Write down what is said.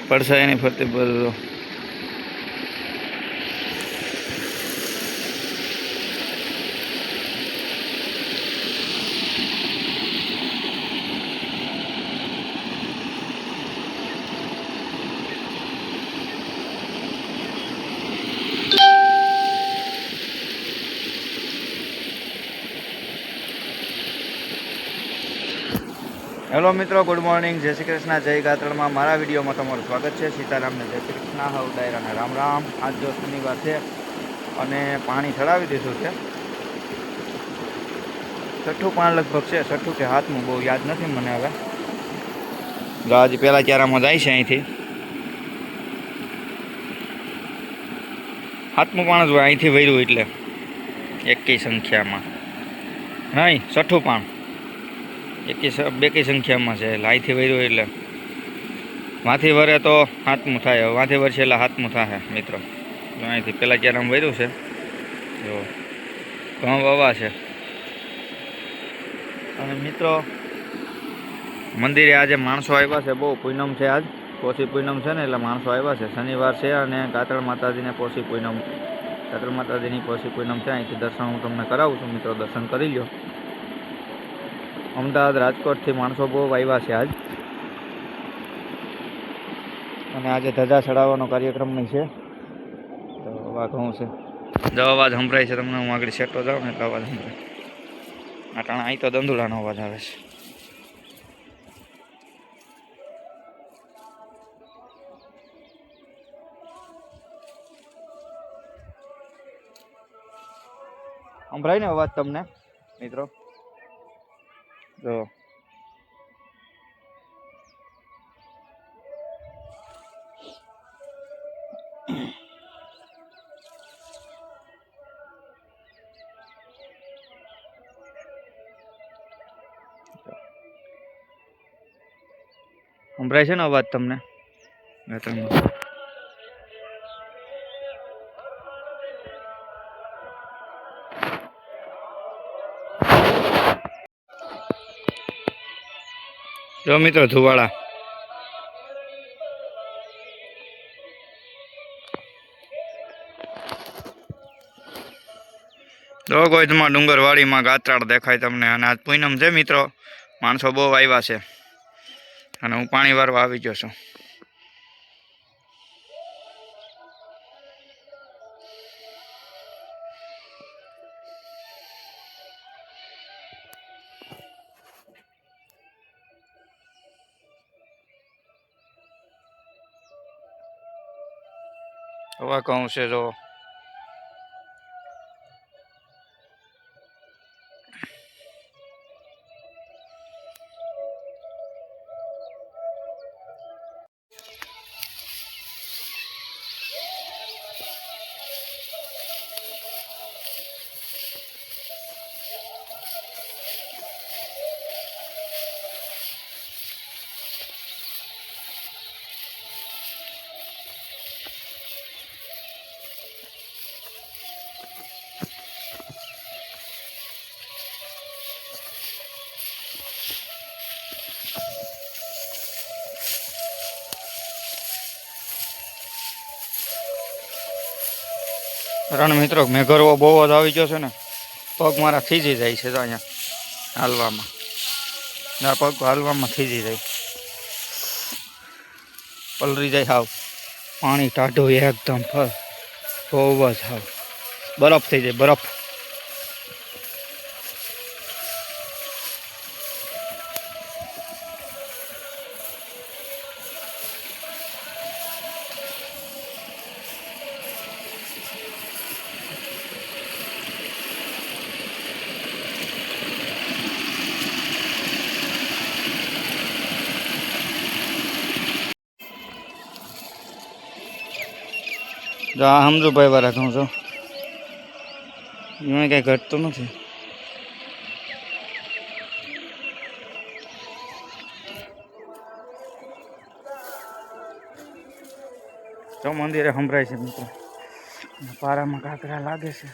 પડસાયાની ફરતે બધો હેલો મિત્રો, ગુડ મોર્નિંગ, જય શ્રી કૃષ્ણ, જય ગાત્રણમાં મારા વિડીયોમાં તમારું સ્વાગત છે. સીતારામને જય શ્રી કૃષ્ણ, હાઉ ડાયરાને રામ રામ. આજ જો શનિવાર છે અને પાણી ચડાવી દીધું છે. છઠ્ઠું પાણ લગભગ છે, છઠ્ઠું કે હાથનું બહુ યાદ નથી મને હવે. આજ પહેલાં ક્યારામાં જાય છે અહીંથી હાથનું પાણ જ હોય અહીંથી વર્યું એટલે એકી સંખ્યામાં નહીં, છઠ્ઠું પાણ બેકી સંખ્યામાં છે. એટલે અહીંથી વર્યું એટલે વાંથી વરે તો હાથમું થાય. હવે વાંથી વરસે એટલે હાથમું થાય મિત્રો. અહીંથી પહેલાં ક્યારામાં વર્યું છે. જો ઘઉં વાવા છે. અને મિત્રો મંદિરે આજે માણસો આવ્યા છે, બહુ પૂનમ છે. આજ પોષી પૂનમ છે ને, એટલે માણસો આવ્યા છે. શનિવાર છે અને કાતળ માતાજીને પોષી પૂનમ, કાતળ માતાજીની પોષી પૂનમ છે. અહીંથી દર્શન હું તમને કરાવું છું મિત્રો, દર્શન કરી લો. અમદાવાદ રાજકોટથી માણસો બહુ આવ્યા છે આજ. અને આજે ધજા ચડાવવાનો કાર્યક્રમ નહીં છે. તો અવાજ શું છે? જો અવાજ સંભળાય છે તમને. હું આગળ સેટો જાઉં ને એટલે અવાજ સંભળાય. આટાણા અહીં તો દંદુલાનો અવાજ આવે છે. સંભળાય ને અવાજ તમને મિત્રો? જો સંભળાય છે ને અવાજ તમને? જો મિત્રો ધુવાળા, જો ગોધમાં ડુંગરવાડીમાં ગાત્રાળ દેખાય તમને. અને આજ પૂનમ છે મિત્રો, માણસો બહુ આવ્યા છે. અને હું પાણી વારવા આવી ગયો છું. હવા કહું છે જો. રણ મિત્રો મેઘરવો બહુ જ આવી ગયો છે ને, પગ મારા થીજી જાય છે. તો અહીંયા હાલવામાં, પગ હાલવામાં થીજી જાય, પલરી જાય. હાવ પાણી ટાઢું એકદમ બહુ જ હાવ બરફ થઈ જાય, બરફ. જો આ હમજુભાઈ વાળા કહું છું, એમાં કઈ ઘટતું નથી. જો મંદિરે સંભળાય છે મિત્રો, પારામાં કાંકરા લાગે છે.